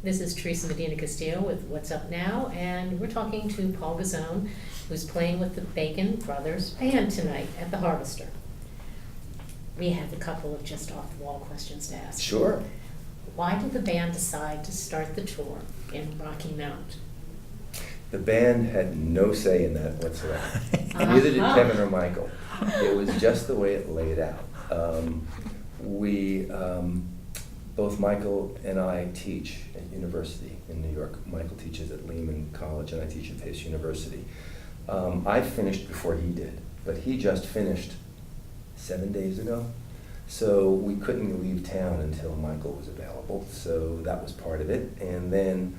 This is Teresa Medina-Castillo with What's Up Now, and we're talking to Paul Guzzone, who's playing with the Bacon Brothers Band tonight at the Harvester. We have a couple of just off-the-wall questions to ask. Sure. Why did the band decide to start the tour in Rocky Mount? The band had no say in that whatsoever. Neither did Kevin or Michael. It was just the way it laid out. Both Michael and I teach at university in New York. Michael teaches at Lehman College and I teach at Pace University. I finished before he did, but he just finished 7 days ago. So we couldn't leave town until Michael was available, so that was part of it. And then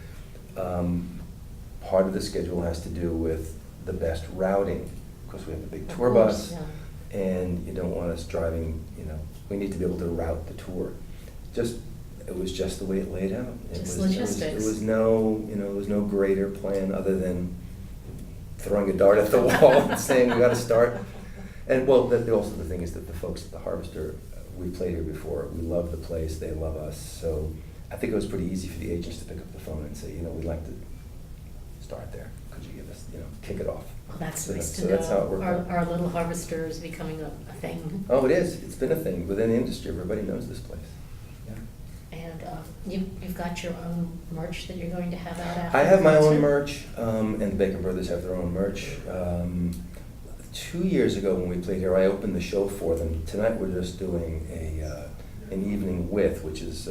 part of the schedule has to do with the best routing, because we have a big tour bus, yeah. And you don't want us driving, we need to be able to route the tour. It was just the way it laid out. Just logistics. There was no, there was no greater plan other than throwing a dart at the wall and saying we got to start. And well, also the thing is that the folks at the Harvester, we played here before. We love the place. They love us. So I think it was pretty easy for the agents to pick up the phone and say, we'd like to start there. Could you give us, kick it off? Well, that's So nice to so know. that's how it worked out. Our little Harvester is becoming a thing. Oh, it is. It's been a thing within the industry. Everybody knows this place. Yeah. And you've got your own merch that you're going to have out after. I have my the own concert? merch, and the Bacon Brothers have their own merch. 2 years ago when we played here, I opened the show for them. Tonight we're just doing an evening with, which is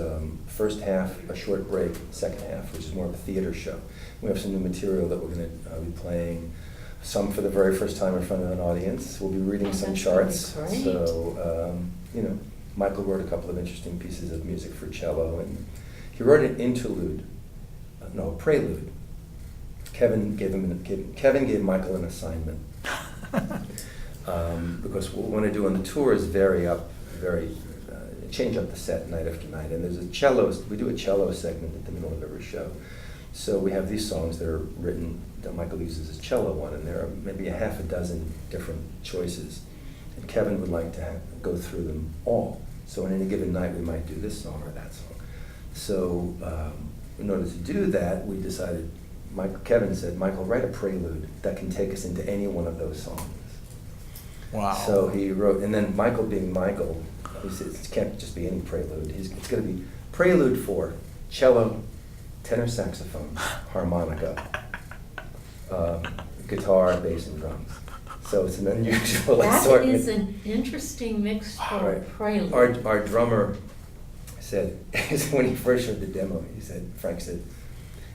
first half, a short break, second half, which is more of a theater show. We have some new material that we're going to be playing, some for the very first time in front of an audience. We'll be reading some That's charts. really great. So, Michael wrote a couple of interesting pieces of music for cello, and he wrote an interlude, a prelude. Kevin gave Michael an assignment. Because what we want to do on the tour is change up the set night after night. And there's we do a cello segment at the middle of every show. So we have these songs that are written, that Michael uses as cello one, and there are maybe a half a dozen different choices. And Kevin would like to go through them all. So on any given night we might do this song or that song. So in order to do that, we decided, Kevin said, Michael, write a prelude that can take us into any one of those songs. Wow. So he wrote, and then Michael being Michael, he said it can't just be any prelude. It's going to be prelude for cello, tenor saxophone, harmonica, guitar, bass, and drums. So it's an unusual assortment. That is an interesting mix for a prelude. Our drummer said, when he first heard the demo, Frank said,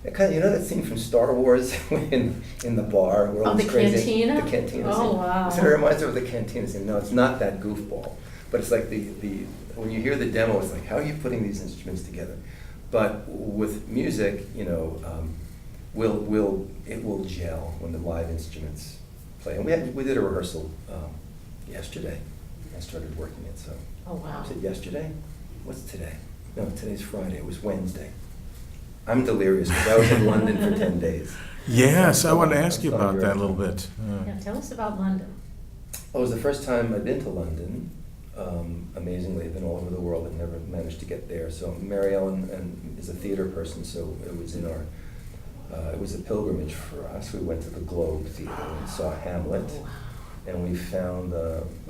that scene from Star Wars in the bar where all the this crazy cantina? The cantina Oh, scene. wow. He said it reminds her of the cantina scene. No, it's not that goofball. But it's like when you hear the demo, it's like, how are you putting these instruments together? But with music, it will gel when the live instruments play. And we did a rehearsal yesterday. I started working it, so. Oh, wow. Was it yesterday? What's today? No, today's Friday. It was Wednesday. I'm delirious because I was in London for 10 days. Yes, I wanted to ask you about that a little bit. Yeah, tell us about London. It was the first time I'd been to London. Amazingly, I've been all over the world and never managed to get there. So Mary Ellen is a theater person, so it was it was a pilgrimage for us. We went to the Globe Theater and saw Hamlet, Oh, wow. and we found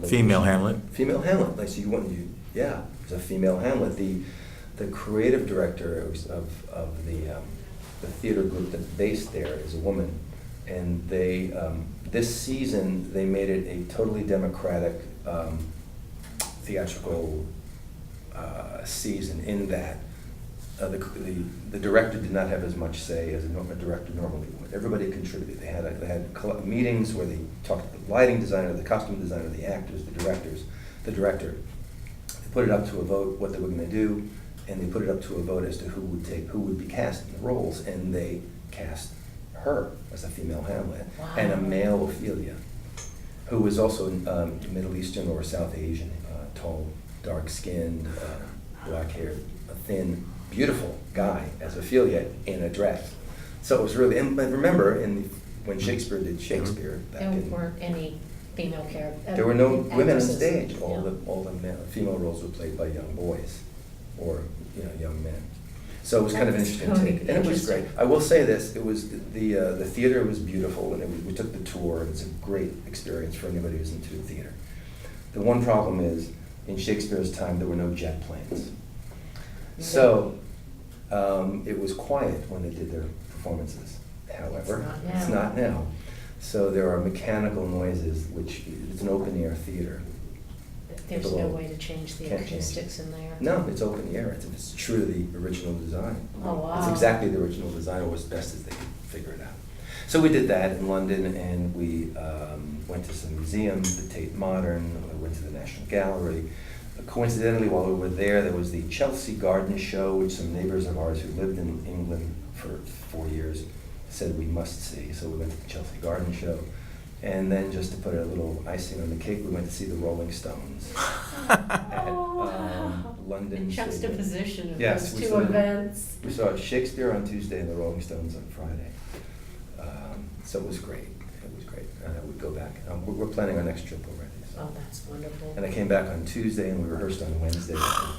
Female Hamlet. Female Hamlet. Like, so it was a female Hamlet. The creative director of the theater group that's based there is a woman, and they this season they made it a totally democratic theatrical season in that the director did not have as much say as a director normally would. Everybody contributed. They had meetings where they talked to the lighting designer, the costume designer, the actors, the director. They put it up to a vote what they were going to do, and they put it up to a vote as to who would be cast in the roles, and they cast her as a female Hamlet. Wow. And a male Ophelia, who was also Middle Eastern or South Asian, tall, dark-skinned, black-haired, a thin, beautiful guy as Ophelia in a dress. So it was really, and remember, when Shakespeare did Shakespeare, back There in, weren't any female characters. there were no women on stage. All Yeah. the female roles were played by young boys or young men. So it was kind of an That's interesting really take, and it was great. interesting. I will say this, it was, the theater was beautiful, and we took the tour, and it's a great experience for anybody who's into theater. The one problem is, in Shakespeare's time, there were no jet planes. So, it was quiet when they did their performances. However, It's not now. it's not now. So there are mechanical noises, which, it's an open-air theater. There's no Below. way to change the Can't change. acoustics in there. No, it's open air. It's true to the original design. Oh, wow. It's exactly the original design, or as best as they could figure it out. So we did that in London, and we went to some museums, the Tate Modern, we went to the National Gallery. Coincidentally, while we were there was the Chelsea Garden Show, which some neighbors of ours who lived in England for 4 years said we must see. So we went to the Chelsea Garden Show. And then, just to put a little icing on the cake, we went to see the Rolling Stones at London. The juxtaposition of Yes, those we two saw- events. We saw Shakespeare on Tuesday and the Rolling Stones on Friday. So it was great. It was great. We'd go back. We're planning our next trip already. So. Oh, that's wonderful. And I came back on Tuesday, and we rehearsed on Wednesday. I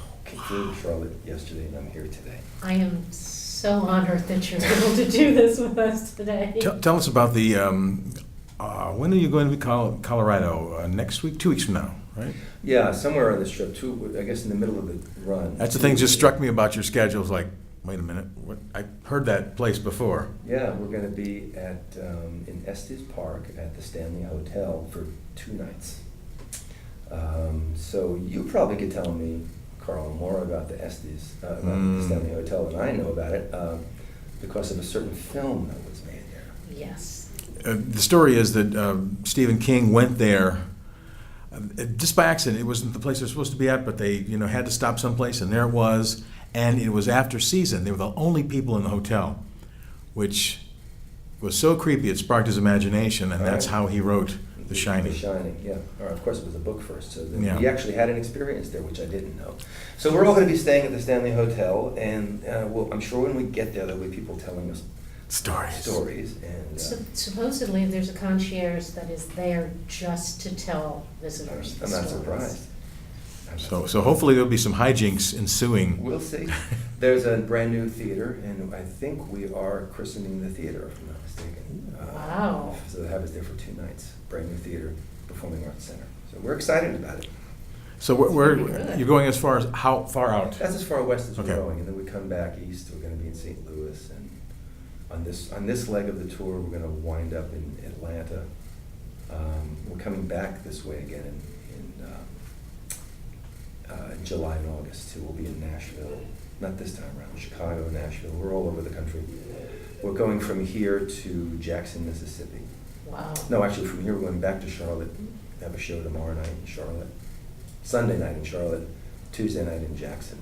flew to Charlotte yesterday, and I'm here today. I am so honored that you're able to do this with us today. Tell us about the, when are you going to be Colorado? Next week? 2 weeks from now, right? Yeah, somewhere on this trip, too. I guess in the middle of the run. That's the thing that just struck me about your schedule. It's like, wait a minute, what? I heard that place before. Yeah, we're going to be at in Estes Park at the Stanley Hotel for 2 nights. So you probably could tell me, Carl, more about the Estes, about the Stanley Hotel than I know about it, because of a certain film that was made there. Yes. The story is that Stephen King went there just by accident. It wasn't the place they were supposed to be at, but they, had to stop someplace, and there it was. And it was after season. They were the only people in the hotel, which was so creepy it sparked his imagination, and that's how he wrote The Shining. The Shining, yeah. Or of course, it was a book first, so Yeah. he actually had an experience there, which I didn't know. So we're all going to be staying at the Stanley Hotel, and I'm sure when we get there, there'll be people telling us stories. And Supposedly, there's a concierge that is there just to tell visitors the I'm not stories. surprised. So hopefully there'll be some hijinks ensuing. We'll see. There's a brand new theater, and I think we are christening the theater, if I'm not mistaken. Wow. So they have us there for 2 nights. Brand new theater, Performing Arts Center. So we're excited about it. So you're going as far as how far out? That's as far west as we're Okay. going, and then we come back east. We're going to be in St. Louis, and on this leg of the tour, we're going to wind up in Atlanta. We're coming back this way again in July and August too. We'll be in Nashville, not this time around, Chicago, Nashville. We're all over the country. We're going from here to Jackson, Mississippi. Wow. No, actually, from here we're going back to Charlotte. We have a show tomorrow night in Charlotte, Sunday night in Charlotte, Tuesday night in Jackson.